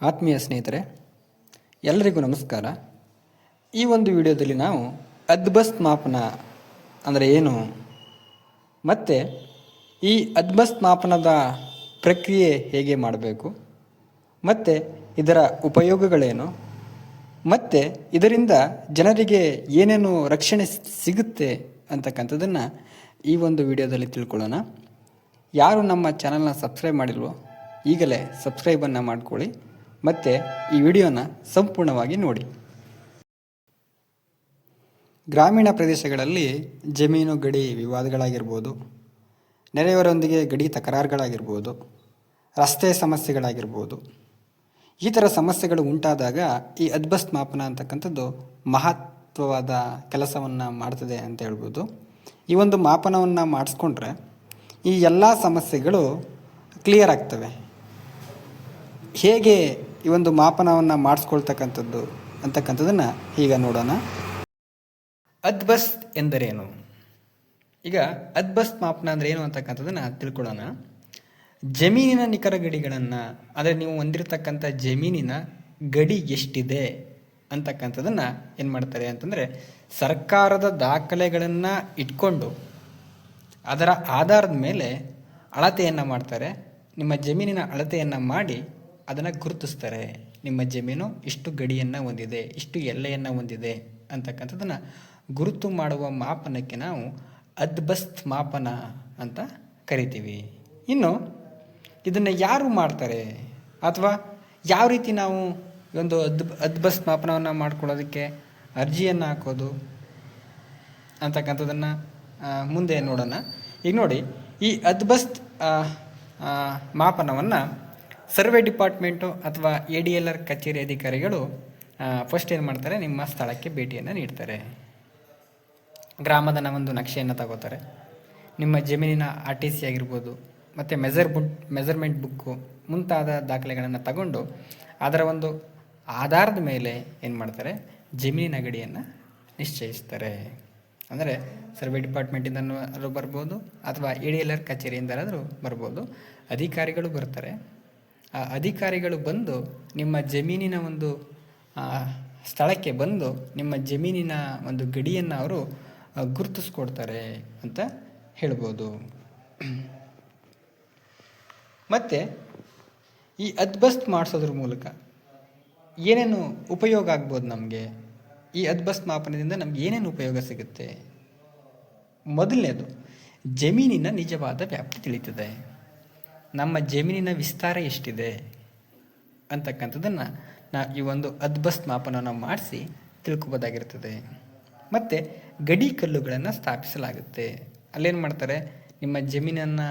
ಆತ್ಮೀಯ ಸ್ನೇಹಿತರೆ, ಎಲ್ಲರಿಗೂ ನಮಸ್ಕಾರ. ಈ ಒಂದು ವಿಡಿಯೋದಲ್ಲಿ ನಾವು ಅದ್ಬಸ್ತ್ ಮಾಪನ ಅಂದರೆ ಏನು, ಮತ್ತು ಈ ಅದ್ಬಸ್ತ್ ಮಾಪನದ ಪ್ರಕ್ರಿಯೆ ಹೇಗೆ ಮಾಡಬೇಕು, ಮತ್ತು ಇದರ ಉಪಯೋಗಗಳೇನು, ಮತ್ತು ಇದರಿಂದ ಜನರಿಗೆ ಏನೇನು ರಕ್ಷಣೆ ಸಿಗುತ್ತೆ ಅಂತಕ್ಕಂಥದ್ದನ್ನು ಈ ಒಂದು ವಿಡಿಯೋದಲ್ಲಿ ತಿಳ್ಕೊಳ್ಳೋಣ. ಯಾರು ನಮ್ಮ ಚಾನಲ್ನ ಸಬ್ಸ್ಕ್ರೈಬ್ ಮಾಡಿಲ್ವೋ ಈಗಲೇ ಸಬ್ಸ್ಕ್ರೈಬನ್ನು ಮಾಡ್ಕೊಳ್ಳಿ ಮತ್ತು ಈ ವಿಡಿಯೋನ ಸಂಪೂರ್ಣವಾಗಿ ನೋಡಿ. ಗ್ರಾಮೀಣ ಪ್ರದೇಶಗಳಲ್ಲಿ ಜಮೀನು ಗಡಿ ವಿವಾದಗಳಾಗಿರ್ಬೋದು, ನೆರೆಯವರೊಂದಿಗೆ ಗಡಿ ತಕರಾರುಗಳಾಗಿರ್ಬೋದು, ರಸ್ತೆ ಸಮಸ್ಯೆಗಳಾಗಿರ್ಬೋದು, ಈ ಥರ ಸಮಸ್ಯೆಗಳು ಉಂಟಾದಾಗ ಈ ಅದ್ಬಸ್ತ್ ಮಾಪನ ಅಂತಕ್ಕಂಥದ್ದು ಮಹತ್ವವಾದ ಕೆಲಸವನ್ನು ಮಾಡ್ತದೆ ಅಂತ ಹೇಳ್ಬೋದು. ಈ ಒಂದು ಮಾಪನವನ್ನು ಮಾಡಿಸ್ಕೊಂಡ್ರೆ ಈ ಎಲ್ಲ ಸಮಸ್ಯೆಗಳು ಕ್ಲಿಯರ್ ಆಗ್ತವೆ. ಹೇಗೆ ಈ ಒಂದು ಮಾಪನವನ್ನು ಮಾಡಿಸ್ಕೊಳ್ತಕ್ಕಂಥದ್ದು ಅಂತಕ್ಕಂಥದ್ದನ್ನು ಈಗ ನೋಡೋಣ. ಅದ್ಬಸ್ತ್ ಎಂದರೇನು? ಈಗ ಅದ್ಬಸ್ತ್ ಮಾಪನ ಅಂದರೆ ಏನು ಅಂತಕ್ಕಂಥದ್ದನ್ನು ತಿಳ್ಕೊಳ್ಳೋಣ. ಜಮೀನಿನ ನಿಖರ ಗಡಿಗಳನ್ನು, ಅಂದರೆ ನೀವು ಹೊಂದಿರತಕ್ಕಂಥ ಜಮೀನಿನ ಗಡಿ ಎಷ್ಟಿದೆ ಅಂತಕ್ಕಂಥದ್ದನ್ನು ಏನು ಮಾಡ್ತಾರೆ ಅಂತಂದರೆ, ಸರ್ಕಾರದ ದಾಖಲೆಗಳನ್ನು ಇಟ್ಕೊಂಡು ಅದರ ಆಧಾರದ ಮೇಲೆ ಅಳತೆಯನ್ನು ಮಾಡ್ತಾರೆ. ನಿಮ್ಮ ಜಮೀನಿನ ಅಳತೆಯನ್ನು ಮಾಡಿ ಅದನ್ನು ಗುರುತಿಸ್ತಾರೆ. ನಿಮ್ಮ ಜಮೀನು ಇಷ್ಟು ಗಡಿಯನ್ನು ಹೊಂದಿದೆ, ಇಷ್ಟು ಎಲ್ಲೆಯನ್ನು ಹೊಂದಿದೆ ಅಂತಕ್ಕಂಥದ್ದನ್ನು ಗುರುತು ಮಾಡುವ ಮಾಪನಕ್ಕೆ ನಾವು ಅದ್ಬಸ್ತ್ ಮಾಪನ ಅಂತ ಕರಿತೀವಿ. ಇನ್ನು ಇದನ್ನು ಯಾರು ಮಾಡ್ತಾರೆ ಅಥವಾ ಯಾವ ರೀತಿ ನಾವು ಒಂದು ಅದ್ಬಸ್ತ್ ಮಾಪನವನ್ನು ಮಾಡ್ಕೊಳ್ಳೋದಕ್ಕೆ ಅರ್ಜಿಯನ್ನು ಹಾಕೋದು ಅಂತಕ್ಕಂಥದ್ದನ್ನು ಮುಂದೆ ನೋಡೋಣ. ಈಗ ನೋಡಿ, ಈ ಅದ್ಬಸ್ತ್ ಮಾಪನವನ್ನು ಸರ್ವೆ ಡಿಪಾರ್ಟ್ಮೆಂಟು ಅಥವಾ ADLR ಕಚೇರಿ ಅಧಿಕಾರಿಗಳು ಫಸ್ಟ್ ಏನು ಮಾಡ್ತಾರೆ, ನಿಮ್ಮ ಸ್ಥಳಕ್ಕೆ ಭೇಟಿಯನ್ನು ನೀಡ್ತಾರೆ. ಗ್ರಾಮದ ಒಂದು ನಕ್ಷೆಯನ್ನು ತಗೋತಾರೆ. ನಿಮ್ಮ ಜಮೀನಿನ RTC ಆಗಿರ್ಬೋದು ಮತ್ತು ಮೆಜರ್ಮೆಂಟ್ ಬುಕ್ಕು ಮುಂತಾದ ದಾಖಲೆಗಳನ್ನು ತಗೊಂಡು ಅದರ ಒಂದು ಆಧಾರದ ಮೇಲೆ ಏನು ಮಾಡ್ತಾರೆ, ಜಮೀನಿನ ಗಡಿಯನ್ನು ನಿಶ್ಚಯಿಸ್ತಾರೆ. ಅಂದರೆ ಸರ್ವೆ ಡಿಪಾರ್ಟ್ಮೆಂಟಿಂದನೂ ಬರ್ಬೋದು ಅಥವಾ ADLR ಕಚೇರಿಯಿಂದಾದರೂ ಬರ್ಬೋದು. ಅಧಿಕಾರಿಗಳು ಬರ್ತಾರೆ. ಆ ಅಧಿಕಾರಿಗಳು ಬಂದು ನಿಮ್ಮ ಜಮೀನಿನ ಒಂದು ಸ್ಥಳಕ್ಕೆ ಬಂದು ನಿಮ್ಮ ಜಮೀನಿನ ಒಂದು ಗಡಿಯನ್ನು ಅವರು ಗುರುತಿಸ್ಕೊಡ್ತಾರೆ ಅಂತ ಹೇಳ್ಬೋದು. ಮತ್ತು ಈ ಅದ್ಬಸ್ತ್ ಮಾಡಿಸೋದ್ರ ಮೂಲಕ ಏನೇನು ಉಪಯೋಗ ಆಗ್ಬೋದು ನಮಗೆ, ಈ ಅದ್ಬಸ್ತ್ ಮಾಪನದಿಂದ ನಮ್ಗೆ ಏನೇನು ಉಪಯೋಗ ಸಿಗುತ್ತೆ? ಮೊದಲನೇದು, ಜಮೀನಿನ ನಿಜವಾದ ವ್ಯಾಪ್ತಿ ತಿಳಿತದೆ. ನಮ್ಮ ಜಮೀನಿನ ವಿಸ್ತಾರ ಎಷ್ಟಿದೆ ಅಂತಕ್ಕಂಥದ್ದನ್ನು ಈ ಒಂದು ಅದ್ಬಸ್ತ್ ಮಾಪನವನ್ನು ಮಾಡಿಸಿ ತಿಳ್ಕೊಬೋದಾಗಿರ್ತದೆ. ಮತ್ತು ಗಡಿ ಕಲ್ಲುಗಳನ್ನು ಸ್ಥಾಪಿಸಲಾಗುತ್ತೆ. ಅಲ್ಲೇನು ಮಾಡ್ತಾರೆ, ನಿಮ್ಮ ಜಮೀನನ್ನು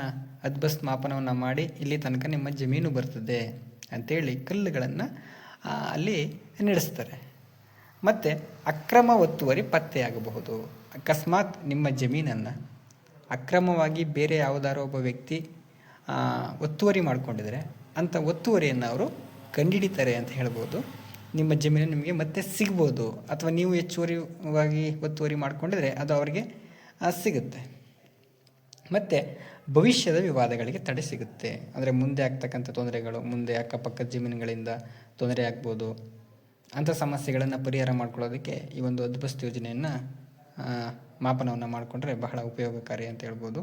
ಅದ್ಬಸ್ತ್ ಮಾಪನವನ್ನು ಮಾಡಿ ಇಲ್ಲಿ ತನಕ ನಿಮ್ಮ ಜಮೀನು ಬರ್ತದೆ ಅಂಥೇಳಿ ಕಲ್ಲುಗಳನ್ನು ಅಲ್ಲಿ ನಡೆಸ್ತಾರೆ. ಮತ್ತು ಅಕ್ರಮ ಒತ್ತುವರಿ ಪತ್ತೆಯಾಗಬಹುದು. ಅಕಸ್ಮಾತ್ ನಿಮ್ಮ ಜಮೀನನ್ನು ಅಕ್ರಮವಾಗಿ ಬೇರೆ ಯಾವುದಾರೋ ಒಬ್ಬ ವ್ಯಕ್ತಿ ಒತ್ತುವರಿ ಮಾಡಿಕೊಂಡಿದ್ದಾರೆ, ಅಂಥ ಒತ್ತುವರಿಯನ್ನು ಅವರು ಕಂಡುಹಿಡಿತಾರೆ ಅಂತ ಹೇಳ್ಬೋದು. ನಿಮ್ಮ ಜಮೀನು ನಿಮಗೆ ಮತ್ತೆ ಸಿಗ್ಬೋದು, ಅಥವಾ ನೀವು ಹೆಚ್ಚುವರಿಯಾಗಿ ಒತ್ತುವರಿ ಮಾಡಿಕೊಂಡಿದ್ರೆ ಅದು ಅವರಿಗೆ ಸಿಗುತ್ತೆ. ಮತ್ತು ಭವಿಷ್ಯದ ವಿವಾದಗಳಿಗೆ ತಡೆ ಸಿಗುತ್ತೆ. ಅಂದರೆ ಮುಂದೆ ಆಗ್ತಕ್ಕಂಥ ತೊಂದರೆಗಳು, ಮುಂದೆ ಅಕ್ಕಪಕ್ಕದ ಜಮೀನುಗಳಿಂದ ತೊಂದರೆ ಆಗ್ಬೋದು, ಅಂಥ ಸಮಸ್ಯೆಗಳನ್ನು ಪರಿಹಾರ ಮಾಡ್ಕೊಳ್ಳೋದಕ್ಕೆ ಈ ಒಂದು ಅದ್ಬಸ್ತ್ ಯೋಜನೆಯನ್ನು ಮಾಪನವನ್ನು ಮಾಡಿಕೊಂಡ್ರೆ ಬಹಳ ಉಪಯೋಗಕಾರಿ ಅಂತ ಹೇಳ್ಬೋದು.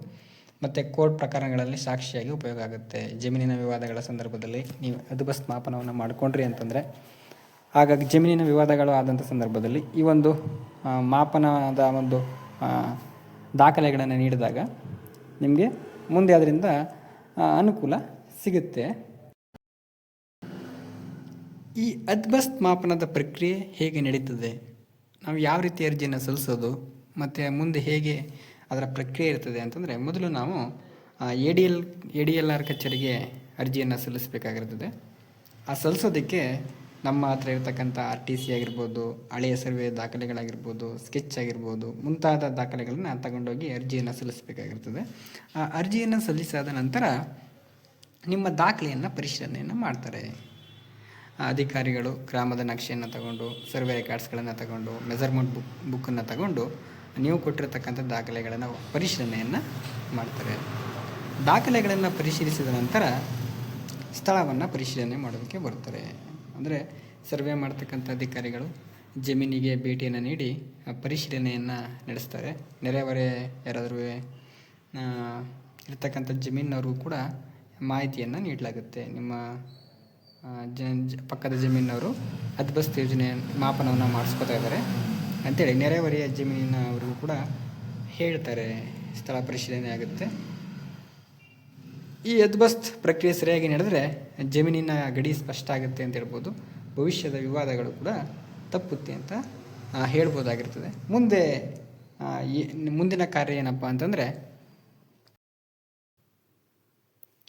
ಮತ್ತು ಕೋರ್ಟ್ ಪ್ರಕರಣಗಳಲ್ಲಿ ಸಾಕ್ಷಿಯಾಗಿ ಉಪಯೋಗ ಆಗುತ್ತೆ. ಜಮೀನಿನ ವಿವಾದಗಳ ಸಂದರ್ಭದಲ್ಲಿ ನೀವು ಅದ್ಬಸ್ತ್ ಮಾಪನವನ್ನು ಮಾಡಿಕೊಂಡ್ರಿ ಅಂತಂದರೆ, ಹಾಗಾಗಿ ಜಮೀನಿನ ವಿವಾದಗಳು ಆದಂಥ ಸಂದರ್ಭದಲ್ಲಿ ಈ ಒಂದು ಮಾಪನದ ಒಂದು ದಾಖಲೆಗಳನ್ನು ನೀಡಿದಾಗ ನಿಮಗೆ ಮುಂದೆ ಅದರಿಂದ ಅನುಕೂಲ ಸಿಗುತ್ತೆ. ಈ ಅದ್ಬಸ್ತ್ ಮಾಪನದ ಪ್ರಕ್ರಿಯೆ ಹೇಗೆ ನಡೀತದೆ, ನಾವು ಯಾವ ರೀತಿ ಅರ್ಜಿಯನ್ನು ಸಲ್ಲಿಸೋದು ಮತ್ತು ಮುಂದೆ ಹೇಗೆ ಅದರ ಪ್ರಕ್ರಿಯೆ ಇರ್ತದೆ ಅಂತಂದರೆ, ಮೊದಲು ನಾವು ADLR ಕಚೇರಿಗೆ ಅರ್ಜಿಯನ್ನು ಸಲ್ಲಿಸಬೇಕಾಗಿರ್ತದೆ. ಆ ಸಲ್ಲಿಸೋದಕ್ಕೆ ನಮ್ಮ ಹತ್ರ ಇರತಕ್ಕಂಥ RTC ಆಗಿರ್ಬೋದು, ಹಳೆಯ ಸರ್ವೆ ದಾಖಲೆಗಳಾಗಿರ್ಬೋದು, ಸ್ಕೆಚ್ ಆಗಿರ್ಬೋದು, ಮುಂತಾದ ದಾಖಲೆಗಳನ್ನು ತಗೊಂಡೋಗಿ ಅರ್ಜಿಯನ್ನು ಸಲ್ಲಿಸಬೇಕಾಗಿರ್ತದೆ. ಆ ಅರ್ಜಿಯನ್ನು ಸಲ್ಲಿಸಾದ ನಂತರ ನಿಮ್ಮ ದಾಖಲೆಯನ್ನು ಪರಿಶೀಲನೆಯನ್ನು ಮಾಡ್ತಾರೆ. ಅಧಿಕಾರಿಗಳು ಗ್ರಾಮದ ನಕ್ಷೆಯನ್ನು ತಗೊಂಡು, ಸರ್ವೆ ರೆಕಾರ್ಡ್ಸ್ಗಳನ್ನು ತಗೊಂಡು, ಮೆಜರ್ಮೆಂಟ್ ಬುಕ್ಕನ್ನು ತಗೊಂಡು ನೀವು ಕೊಟ್ಟಿರತಕ್ಕಂಥ ದಾಖಲೆಗಳನ್ನು ಪರಿಶೀಲನೆಯನ್ನು ಮಾಡ್ತಾರೆ. ದಾಖಲೆಗಳನ್ನು ಪರಿಶೀಲಿಸಿದ ನಂತರ ಸ್ಥಳವನ್ನು ಪರಿಶೀಲನೆ ಮಾಡೋದಕ್ಕೆ ಬರ್ತಾರೆ. ಅಂದರೆ ಸರ್ವೆ ಮಾಡ್ತಕ್ಕಂಥ ಅಧಿಕಾರಿಗಳು ಜಮೀನಿಗೆ ಭೇಟಿಯನ್ನು ನೀಡಿ ಪರಿಶೀಲನೆಯನ್ನು ನಡೆಸ್ತಾರೆ. ನೆರೆಹೊರೆ ಯಾರಾದರೂ ಇರ್ತಕ್ಕಂಥ ಜಮೀನವ್ರಿಗೂ ಕೂಡ ಮಾಹಿತಿಯನ್ನು ನೀಡಲಾಗುತ್ತೆ. ನಿಮ್ಮ ಪಕ್ಕದ ಜಮೀನವರು ಹದ್ಬಸ್ತ್ ಯೋಜನೆ ಮಾಪನವನ್ನು ಮಾಡಿಸ್ಕೊತಾ ಇದ್ದಾರೆ ಅಂಥೇಳಿ ನೆರೆಹೊರೆಯ ಜಮೀನಿನವ್ರಿಗೂ ಕೂಡ ಹೇಳ್ತಾರೆ. ಸ್ಥಳ ಪರಿಶೀಲನೆ ಆಗುತ್ತೆ. ಈ ಹದ್ಬಸ್ತ್ ಪ್ರಕ್ರಿಯೆ ಸರಿಯಾಗಿ ನಡೆದರೆ ಜಮೀನಿನ ಗಡಿ ಸ್ಪಷ್ಟ ಆಗುತ್ತೆ ಅಂತ ಹೇಳ್ಬೋದು. ಭವಿಷ್ಯದ ವಿವಾದಗಳು ಕೂಡ ತಪ್ಪುತ್ತೆ ಅಂತ ಹೇಳ್ಬೋದಾಗಿರ್ತದೆ. ಮುಂದಿನ ಕಾರ್ಯ ಏನಪ್ಪ ಅಂತಂದರೆ,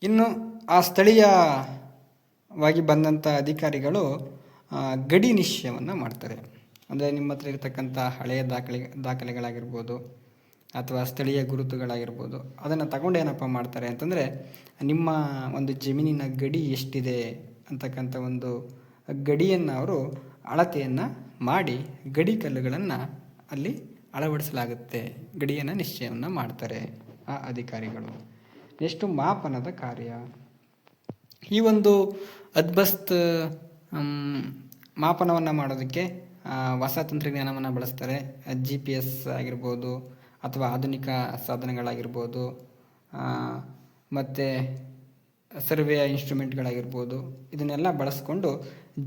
ಇನ್ನು ಆ ಸ್ಥಳೀಯವಾಗಿ ಬಂದಂಥ ಅಧಿಕಾರಿಗಳು ಗಡಿ ನಿಶ್ಚಯವನ್ನು ಮಾಡ್ತಾರೆ. ಅಂದರೆ ನಿಮ್ಮ ಹತ್ರ ಇರತಕ್ಕಂಥ ಹಳೆಯ ದಾಖಲೆಗಳಾಗಿರ್ಬೋದು ಅಥವಾ ಸ್ಥಳೀಯ ಗುರುತುಗಳಾಗಿರ್ಬೋದು, ಅದನ್ನು ತಗೊಂಡು ಏನಪ್ಪ ಮಾಡ್ತಾರೆ ಅಂತಂದರೆ, ನಿಮ್ಮ ಒಂದು ಜಮೀನಿನ ಗಡಿ ಎಷ್ಟಿದೆ ಅಂತಕ್ಕಂಥ ಒಂದು ಗಡಿಯನ್ನು ಅವರು ಅಳತೆಯನ್ನು ಮಾಡಿ ಗಡಿ ಕಲ್ಲುಗಳನ್ನು ಅಲ್ಲಿ ಅಳವಡಿಸಲಾಗುತ್ತೆ. ಗಡಿಯನ್ನು ನಿಶ್ಚಯವನ್ನು ಮಾಡ್ತಾರೆ ಆ ಅಧಿಕಾರಿಗಳು. ನೆಕ್ಸ್ಟು ಮಾಪನದ ಕಾರ್ಯ. ಈ ಒಂದು ಹದ್ಬಸ್ತ್ ಮಾಪನವನ್ನು ಮಾಡೋದಕ್ಕೆ ಹೊಸ ತಂತ್ರಜ್ಞಾನವನ್ನು ಬಳಸ್ತಾರೆ. GPS ಆಗಿರ್ಬೋದು ಅಥವಾ ಆಧುನಿಕ ಸಾಧನಗಳಾಗಿರ್ಬೋದು ಮತ್ತು ಸರ್ವೆಯ ಇನ್ಸ್ಟ್ರೂಮೆಂಟ್ಗಳಾಗಿರ್ಬೋದು, ಇದನ್ನೆಲ್ಲ ಬಳಸ್ಕೊಂಡು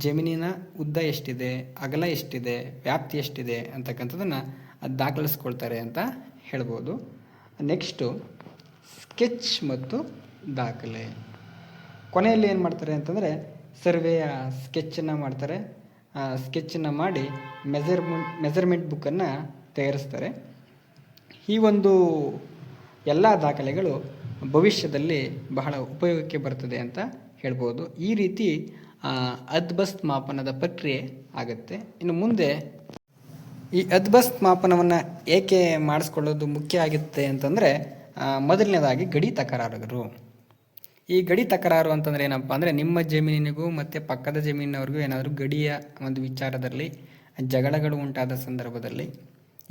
ಜಮೀನಿನ ಉದ್ದ ಎಷ್ಟಿದೆ, ಅಗಲ ಎಷ್ಟಿದೆ, ವ್ಯಾಪ್ತಿ ಎಷ್ಟಿದೆ ಅಂತಕ್ಕಂಥದ್ದನ್ನು ದಾಖಲಿಸ್ಕೊಳ್ತಾರೆ ಅಂತ ಹೇಳ್ಬೋದು. ನೆಕ್ಸ್ಟು ಸ್ಕೆಚ್ ಮತ್ತು ದಾಖಲೆ. ಕೊನೆಯಲ್ಲಿ ಏನು ಮಾಡ್ತಾರೆ ಅಂತಂದರೆ, ಸರ್ವೆಯ ಸ್ಕೆಚ್ಚನ್ನು ಮಾಡ್ತಾರೆ. ಸ್ಕೆಚ್ಚನ್ನು ಮಾಡಿ ಮೆಜರ್ಮೆಂಟ್ ಬುಕ್ಕನ್ನು ತಯಾರಿಸ್ತಾರೆ. ಈ ಒಂದು ಎಲ್ಲ ದಾಖಲೆಗಳು ಭವಿಷ್ಯದಲ್ಲಿ ಬಹಳ ಉಪಯೋಗಕ್ಕೆ ಬರ್ತದೆ ಅಂತ ಹೇಳ್ಬೋದು. ಈ ರೀತಿ ಹದ್ಬಸ್ತ್ ಮಾಪನದ ಪ್ರಕ್ರಿಯೆ ಆಗುತ್ತೆ. ಇನ್ನು ಮುಂದೆ ಈ ಹದ್ಬಸ್ತ್ ಮಾಪನವನ್ನು ಏಕೆ ಮಾಡಿಸ್ಕೊಳ್ಳೋದು ಮುಖ್ಯ ಆಗುತ್ತೆ ಅಂತಂದರೆ, ಮೊದಲನೇದಾಗಿ ಗಡಿ ತಕರಾರುಗಳು. ಈ ಗಡಿ ತಕರಾರು ಅಂತಂದರೆ ಏನಪ್ಪ ಅಂದರೆ, ನಿಮ್ಮ ಜಮೀನಿನಿಗೂ ಮತ್ತು ಪಕ್ಕದ ಜಮೀನಿನವ್ರಿಗೂ ಏನಾದರೂ ಗಡಿಯ ಒಂದು ವಿಚಾರದಲ್ಲಿ ಜಗಳಗಳು ಉಂಟಾದ ಸಂದರ್ಭದಲ್ಲಿ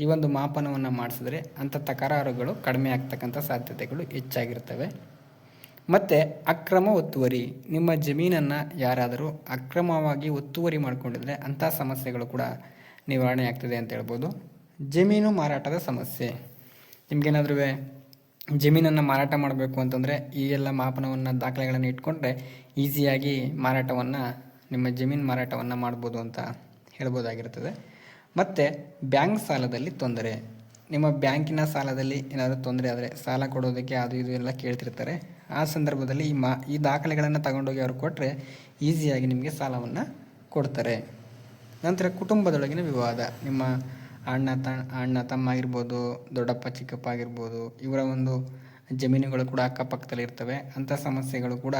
ಈ ಒಂದು ಮಾಪನವನ್ನು ಮಾಡಿಸಿದ್ರೆ ಅಂಥ ತಕರಾರುಗಳು ಕಡಿಮೆ ಆಗ್ತಕ್ಕಂಥ ಸಾಧ್ಯತೆಗಳು ಹೆಚ್ಚಾಗಿರ್ತವೆ. ಮತ್ತು ಅಕ್ರಮ ಒತ್ತುವರಿ. ನಿಮ್ಮ ಜಮೀನನ್ನು ಯಾರಾದರೂ ಅಕ್ರಮವಾಗಿ ಒತ್ತುವರಿ ಮಾಡಿಕೊಂಡಿದ್ರೆ ಅಂಥ ಸಮಸ್ಯೆಗಳು ಕೂಡ ನಿವಾರಣೆ ಆಗ್ತದೆ ಅಂತ ಹೇಳ್ಬೋದು. ಜಮೀನು ಮಾರಾಟದ ಸಮಸ್ಯೆ. ನಿಮಗೇನಾದ್ರೂ ಜಮೀನನ್ನು ಮಾರಾಟ ಮಾಡಬೇಕು ಅಂತಂದರೆ ಈ ಎಲ್ಲ ಮಾಪನವನ್ನು ದಾಖಲೆಗಳನ್ನು ಇಟ್ಕೊಂಡ್ರೆ ಈಸಿಯಾಗಿ ನಿಮ್ಮ ಜಮೀನು ಮಾರಾಟವನ್ನು ಮಾಡ್ಬೋದು ಅಂತ ಹೇಳ್ಬೋದಾಗಿರ್ತದೆ. ಮತ್ತು ಬ್ಯಾಂಕ್ ಸಾಲದಲ್ಲಿ ತೊಂದರೆ. ನಿಮ್ಮ ಬ್ಯಾಂಕಿನ ಸಾಲದಲ್ಲಿ ಏನಾದರೂ ತೊಂದರೆ ಆದರೆ ಸಾಲ ಕೊಡೋದಕ್ಕೆ ಅದು ಇದು ಎಲ್ಲ ಕೇಳ್ತಿರ್ತಾರೆ. ಆ ಸಂದರ್ಭದಲ್ಲಿ ಈ ದಾಖಲೆಗಳನ್ನು ತಗೊಂಡೋಗಿ ಅವ್ರು ಕೊಟ್ಟರೆ ಈಸಿಯಾಗಿ ನಿಮಗೆ ಸಾಲವನ್ನು ಕೊಡ್ತಾರೆ. ನಂತರ ಕುಟುಂಬದೊಳಗಿನ ವಿವಾದ. ನಿಮ್ಮ ಅಣ್ಣ ತಮ್ಮ ಆಗಿರ್ಬೋದು, ದೊಡ್ಡಪ್ಪ ಚಿಕ್ಕಪ್ಪ ಆಗಿರ್ಬೋದು, ಇವರ ಒಂದು ಜಮೀನುಗಳು ಕೂಡ ಅಕ್ಕಪಕ್ಕದಲ್ಲಿ ಇರ್ತವೆ. ಅಂಥ ಸಮಸ್ಯೆಗಳು ಕೂಡ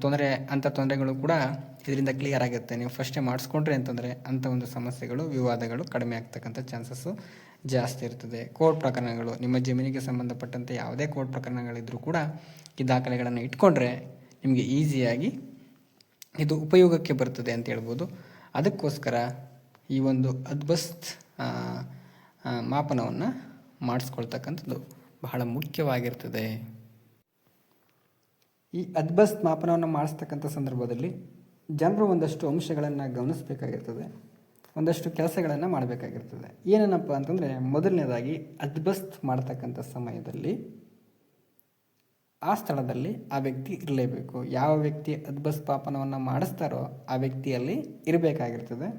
ತೊಂದರೆಗಳು ಕೂಡ ಇದರಿಂದ ಕ್ಲಿಯರ್ ಆಗುತ್ತೆ. ನೀವು ಫಸ್ಟೇ ಮಾಡಿಸ್ಕೊಂಡ್ರೆ ಅಂತಂದರೆ ಅಂಥ ಒಂದು ಸಮಸ್ಯೆಗಳು, ವಿವಾದಗಳು ಕಡಿಮೆ ಆಗ್ತಕ್ಕಂಥ ಚಾನ್ಸಸ್ಸು ಜಾಸ್ತಿ ಇರ್ತದೆ. ಕೋರ್ಟ್ ಪ್ರಕರಣಗಳು. ನಿಮ್ಮ ಜಮೀನಿಗೆ ಸಂಬಂಧಪಟ್ಟಂತೆ ಯಾವುದೇ ಕೋರ್ಟ್ ಪ್ರಕರಣಗಳಿದ್ದರೂ ಕೂಡ ಈ ದಾಖಲೆಗಳನ್ನು ಇಟ್ಕೊಂಡ್ರೆ ನಿಮಗೆ ಈಸಿಯಾಗಿ ಇದು ಉಪಯೋಗಕ್ಕೆ ಬರ್ತದೆ ಅಂತ ಹೇಳ್ಬೋದು. ಅದಕ್ಕೋಸ್ಕರ ಈ ಒಂದು ಹದ್ಬಸ್ತ್ ಮಾಪನವನ್ನು ಮಾಡಿಸ್ಕೊಳ್ತಕ್ಕಂಥದ್ದು ಬಹಳ ಮುಖ್ಯವಾಗಿರ್ತದೆ. ಈ ಹದ್ಬಸ್ತ್ ಮಾಪನವನ್ನು ಮಾಡಿಸ್ತಕ್ಕಂಥ ಸಂದರ್ಭದಲ್ಲಿ ಜನರು ಒಂದಷ್ಟು ಅಂಶಗಳನ್ನು ಗಮನಿಸಬೇಕಾಗಿರ್ತದೆ, ಒಂದಷ್ಟು ಕೆಲಸಗಳನ್ನು ಮಾಡಬೇಕಾಗಿರ್ತದೆ. ಏನೇನಪ್ಪ ಅಂತಂದರೆ, ಮೊದಲನೇದಾಗಿ ಹದ್ಬಸ್ತ್ ಮಾಡ್ತಕ್ಕಂಥ ಸಮಯದಲ್ಲಿ ಆ ಸ್ಥಳದಲ್ಲಿ ಆ ವ್ಯಕ್ತಿ ಇರಲೇಬೇಕು. ಯಾವ ವ್ಯಕ್ತಿ ಹದ್ಬಸ್ತ್ ಮಾಪನವನ್ನು ಮಾಡಿಸ್ತಾರೋ ಆ ವ್ಯಕ್ತಿಯಲ್ಲಿ ಇರಬೇಕಾಗಿರ್ತದೆ.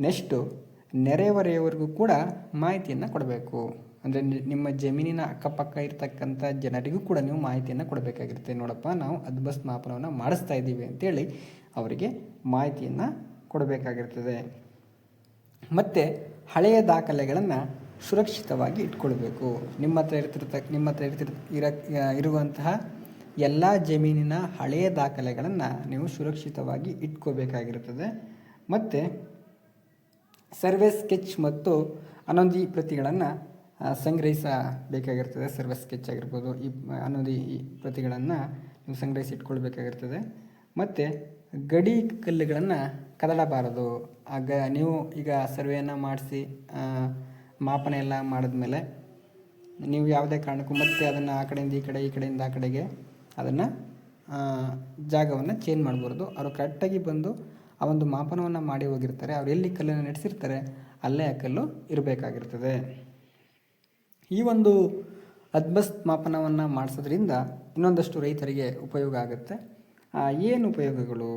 ನೆಕ್ಸ್ಟು ನೆರೆಹೊರೆಯವರಿಗೂ ಕೂಡ ಮಾಹಿತಿಯನ್ನು ಕೊಡಬೇಕು. ಅಂದರೆ ನಿಮ್ಮ ಜಮೀನಿನ ಅಕ್ಕಪಕ್ಕ ಇರ್ತಕ್ಕಂಥ ಜನರಿಗೂ ಕೂಡ ನೀವು ಮಾಹಿತಿಯನ್ನು ಕೊಡಬೇಕಾಗಿರುತ್ತೆ. ನೋಡಪ್ಪ, ನಾವು ಹದ್ಬಸ್ತ್ ಮಾಪನವನ್ನು ಮಾಡಿಸ್ತಾ ಇದ್ದೀವಿ ಅಂತೇಳಿ ಅವರಿಗೆ ಮಾಹಿತಿಯನ್ನು ಕೊಡಬೇಕಾಗಿರ್ತದೆ. ಮತ್ತು ಹಳೆಯ ದಾಖಲೆಗಳನ್ನು ಸುರಕ್ಷಿತವಾಗಿ ಇಟ್ಕೊಳ್ಬೇಕು. ನಿಮ್ಮ ಹತ್ರ ಇರುವಂತಹ ಎಲ್ಲ ಜಮೀನಿನ ಹಳೆಯ ದಾಖಲೆಗಳನ್ನು ನೀವು ಸುರಕ್ಷಿತವಾಗಿ ಇಟ್ಕೋಬೇಕಾಗಿರುತ್ತದೆ. ಮತ್ತು ಸರ್ವೆ ಸ್ಕೆಚ್ ಮತ್ತು ಅನೋಂದಿ ಪ್ರತಿಗಳನ್ನು ಸಂಗ್ರಹಿಸಬೇಕಾಗಿರ್ತದೆ. ಸರ್ವೆ ಸ್ಕೆಚ್ ಆಗಿರ್ಬೋದು, ಈ ಅನೋಂದಿ ಪ್ರತಿಗಳನ್ನು ನೀವು ಸಂಗ್ರಹಿಸಿ ಇಟ್ಕೊಳ್ಬೇಕಾಗಿರ್ತದೆ. ಮತ್ತು ಗಡಿ ಕಲ್ಲುಗಳನ್ನು ಕದಡಬಾರದು. ನೀವು ಈಗ ಸರ್ವೆಯನ್ನು ಮಾಡಿಸಿ ಮಾಪನ ಎಲ್ಲ ಮಾಡಿದ್ಮೇಲೆ ನೀವು ಯಾವುದೇ ಕಾರಣಕ್ಕೂ ಮತ್ತೆ ಅದನ್ನು ಆ ಕಡೆಯಿಂದ ಈ ಕಡೆ, ಈ ಕಡೆಯಿಂದ ಆ ಕಡೆಗೆ ಅದನ್ನು ಜಾಗವನ್ನು ಚೇಂಜ್ ಮಾಡಬಾರ್ದು. ಅವರು ಕರೆಕ್ಟಾಗಿ ಬಂದು ಆ ಒಂದು ಮಾಪನವನ್ನು ಮಾಡಿ ಹೋಗಿರ್ತಾರೆ, ಅವ್ರು ಎಲ್ಲಿ ಕಲ್ಲನ್ನು ನಡೆಸಿರ್ತಾರೆ ಅಲ್ಲೇ ಆ ಕಲ್ಲು ಇರಬೇಕಾಗಿರ್ತದೆ. ಈ ಒಂದು ಅದ್ಬಸ್ತ್ ಮಾಪನವನ್ನು ಮಾಡಿಸೋದ್ರಿಂದ ಇನ್ನೊಂದಷ್ಟು ರೈತರಿಗೆ ಉಪಯೋಗ ಆಗುತ್ತೆ. ಏನು ಉಪಯೋಗಗಳು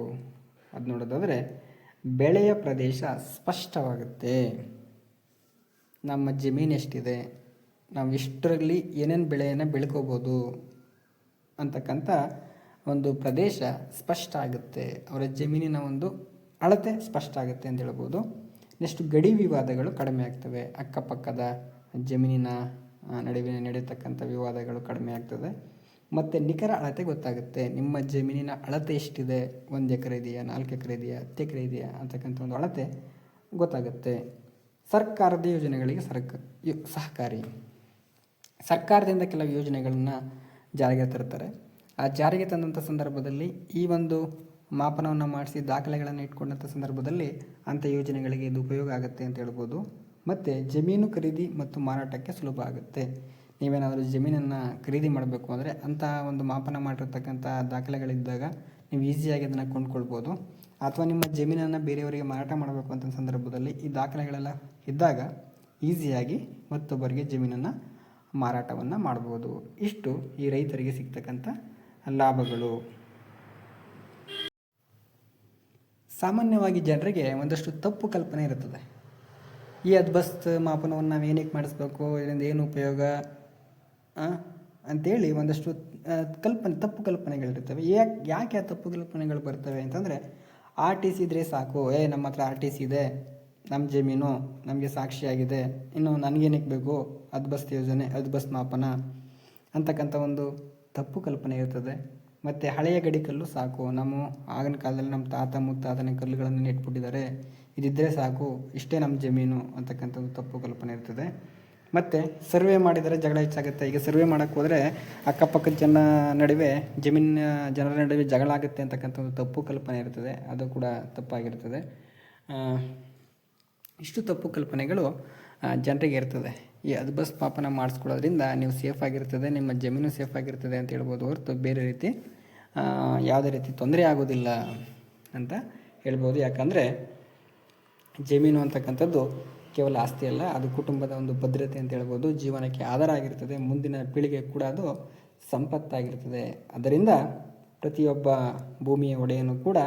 ಅದು ನೋಡೋದಾದರೆ, ಬೆಳೆಯ ಪ್ರದೇಶ ಸ್ಪಷ್ಟವಾಗುತ್ತೆ. ನಮ್ಮ ಜಮೀನು ಎಷ್ಟಿದೆ, ನಾವು ಇಷ್ಟರಲ್ಲಿ ಏನೇನು ಬೆಳೆಯನ್ನು ಬೆಳ್ಕೋಬೋದು ಅಂತಕ್ಕಂಥ ಒಂದು ಪ್ರದೇಶ ಸ್ಪಷ್ಟ ಆಗುತ್ತೆ. ಅವರ ಜಮೀನಿನ ಒಂದು ಅಳತೆ ಸ್ಪಷ್ಟ ಆಗುತ್ತೆ ಅಂತ ಹೇಳ್ಬೋದು. ನೆಕ್ಸ್ಟ್ ಗಡಿ ವಿವಾದಗಳು ಕಡಿಮೆ ಆಗ್ತವೆ. ಅಕ್ಕಪಕ್ಕದ ಜಮೀನಿನ ನಡುವೆ ನಡೆಯತಕ್ಕಂಥ ವಿವಾದಗಳು ಕಡಿಮೆ ಆಗ್ತದೆ. ಮತ್ತು ನಿಖರ ಅಳತೆ ಗೊತ್ತಾಗುತ್ತೆ. ನಿಮ್ಮ ಜಮೀನಿನ ಅಳತೆ ಎಷ್ಟಿದೆ, 1 ಎಕರೆ ಇದೆಯಾ, 4 ಎಕರೆ ಇದೆಯಾ, 10 ಎಕರೆ ಇದೆಯಾ ಅಂತಕ್ಕಂಥ ಒಂದು ಅಳತೆ ಗೊತ್ತಾಗುತ್ತೆ. ಸರ್ಕಾರದ ಯೋಜನೆಗಳಿಗೆ ಸಹಕಾರಿ. ಸರ್ಕಾರದಿಂದ ಕೆಲವು ಯೋಜನೆಗಳನ್ನು ಜಾರಿಗೆ ತರ್ತಾರೆ. ಆ ಜಾರಿಗೆ ತಂದಂಥ ಸಂದರ್ಭದಲ್ಲಿ ಈ ಒಂದು ಮಾಪನವನ್ನು ಮಾಡಿಸಿ ದಾಖಲೆಗಳನ್ನು ಇಟ್ಕೊಂಡಂಥ ಸಂದರ್ಭದಲ್ಲಿ ಅಂಥ ಯೋಜನೆಗಳಿಗೆ ಇದು ಉಪಯೋಗ ಆಗುತ್ತೆ ಅಂತ ಹೇಳ್ಬೋದು. ಮತ್ತು ಜಮೀನು ಖರೀದಿ ಮತ್ತು ಮಾರಾಟಕ್ಕೆ ಸುಲಭ ಆಗುತ್ತೆ. ನೀವೇನಾದರೂ ಜಮೀನನ್ನು ಖರೀದಿ ಮಾಡಬೇಕು ಅಂದರೆ ಅಂಥ ಒಂದು ಮಾಪನ ಮಾಡಿರ್ತಕ್ಕಂಥ ದಾಖಲೆಗಳಿದ್ದಾಗ ನೀವು ಈಸಿಯಾಗಿ ಅದನ್ನು ಕೊಂಡ್ಕೊಳ್ಬೋದು. ಅಥವಾ ನಿಮ್ಮ ಜಮೀನನ್ನು ಬೇರೆಯವರಿಗೆ ಮಾರಾಟ ಮಾಡಬೇಕು ಅಂತ ಸಂದರ್ಭದಲ್ಲಿ ಈ ದಾಖಲೆಗಳೆಲ್ಲ ಇದ್ದಾಗ ಈಸಿಯಾಗಿ ಮತ್ತೊಬ್ಬರಿಗೆ ಜಮೀನನ್ನು ಮಾರಾಟವನ್ನು ಮಾಡ್ಬೋದು. ಇಷ್ಟು ಈ ರೈತರಿಗೆ ಸಿಗ್ತಕ್ಕಂಥ ಲಾಭಗಳು. ಸಾಮಾನ್ಯವಾಗಿ ಜನರಿಗೆ ಒಂದಷ್ಟು ತಪ್ಪು ಕಲ್ಪನೆ ಇರುತ್ತದೆ. ಈ ಅದ್ಬಸ್ತ್ ಮಾಪನವನ್ನು ನಾವು ಏನಕ್ಕೆ ಮಾಡಿಸ್ಬೇಕು, ಇದರಿಂದ ಏನು ಉಪಯೋಗ ಅಂಥೇಳಿ ಒಂದಷ್ಟು ತಪ್ಪು ಕಲ್ಪನೆಗಳಿರ್ತವೆ. ಯಾಕೆ ಆ ತಪ್ಪು ಕಲ್ಪನೆಗಳು ಬರ್ತವೆ ಅಂತಂದರೆ, RTC ಇದ್ದರೆ ಸಾಕು, ನಮ್ಮ ಹತ್ರ RTC ಇದೆ, ನಮ್ಮ ಜಮೀನು ನಮಗೆ ಸಾಕ್ಷಿಯಾಗಿದೆ, ಇನ್ನು ನನಗೇನಕ್ಕೆ ಬೇಕು ಅದ್ಬಸ್ತ್ ಯೋಜನೆ, ಅದ್ಬಸ್ತ್ ಮಾಪನ ಅಂತಕ್ಕಂಥ ಒಂದು ತಪ್ಪು ಕಲ್ಪನೆ ಇರ್ತದೆ. ಮತ್ತು ಹಳೆಯ ಗಡಿ ಕಲ್ಲು ಸಾಕು, ಆಗಿನ ಕಾಲದಲ್ಲಿ ನಮ್ಮ ತಾತ ಮುತ್ತಾತನ ಕಲ್ಲುಗಳನ್ನು ನೆಟ್ಬಿಟ್ಟಿದ್ದಾರೆ, ಇದಿದ್ದರೆ ಸಾಕು, ಇಷ್ಟೇ ನಮ್ಮ ಜಮೀನು ಅಂತಕ್ಕಂಥ ಒಂದು ತಪ್ಪು ಕಲ್ಪನೆ ಇರ್ತದೆ. ಮತ್ತು ಸರ್ವೆ ಮಾಡಿದರೆ ಜಗಳ ಹೆಚ್ಚಾಗುತ್ತೆ. ಈಗ ಸರ್ವೆ ಮಾಡೋಕ್ಕೆ ಹೋದರೆ ಅಕ್ಕಪಕ್ಕದ ಜನರ ನಡುವೆ ಜಗಳ ಆಗುತ್ತೆ ಅಂತಕ್ಕಂಥ ಒಂದು ತಪ್ಪು ಕಲ್ಪನೆ ಇರ್ತದೆ. ಅದು ಕೂಡ ತಪ್ಪಾಗಿರ್ತದೆ. ಇಷ್ಟು ತಪ್ಪು ಕಲ್ಪನೆಗಳು ಜನರಿಗೆ ಇರ್ತದೆ. ಈ ಅದ್ಬಸ್ತ್ ಮಾಪನ ಮಾಡಿಸ್ಕೊಳ್ಳೋದ್ರಿಂದ ನೀವು ಸೇಫಾಗಿರ್ತದೆ, ನಿಮ್ಮ ಜಮೀನು ಸೇಫಾಗಿರ್ತದೆ ಅಂತ ಹೇಳ್ಬೋದು ಹೊರತು ಬೇರೆ ರೀತಿ ಯಾವುದೇ ರೀತಿ ತೊಂದರೆ ಆಗೋದಿಲ್ಲ ಅಂತ ಹೇಳ್ಬೋದು. ಯಾಕಂದರೆ ಜಮೀನು ಅಂತಕ್ಕಂಥದ್ದು ಕೇವಲ ಆಸ್ತಿ ಅಲ್ಲ, ಅದು ಕುಟುಂಬದ ಒಂದು ಭದ್ರತೆ ಅಂತ ಹೇಳ್ಬೋದು, ಜೀವನಕ್ಕೆ ಆಧಾರ ಆಗಿರ್ತದೆ, ಮುಂದಿನ ಪೀಳಿಗೆ ಕೂಡ ಅದು ಸಂಪತ್ತಾಗಿರ್ತದೆ. ಅದರಿಂದ ಪ್ರತಿಯೊಬ್ಬ ಭೂಮಿಯ ಒಡೆಯನು ಕೂಡ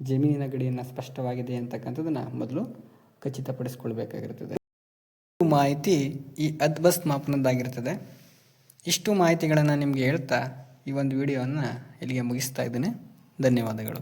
ಜಮೀನಿನ ಗಡಿಯನ್ನು ಸ್ಪಷ್ಟವಾಗಿದೆ ಅಂತಕ್ಕಂಥದ್ದನ್ನು ಮೊದಲು ಖಚಿತಪಡಿಸ್ಕೊಳ್ಬೇಕಾಗಿರ್ತದೆ. ಮಾಹಿತಿ ಈ ಅದ್ಬಸ್ತ್ ಮಾಪನದ್ದಾಗಿರ್ತದೆ. ಇಷ್ಟು ಮಾಹಿತಿಗಳನ್ನು ನಿಮಗೆ ಹೇಳ್ತಾ ಈ ಒಂದು ವಿಡಿಯೋವನ್ನು ಇಲ್ಲಿಗೆ ಮುಗಿಸ್ತಾ ಇದ್ದೇನೆ. ಧನ್ಯವಾದಗಳು.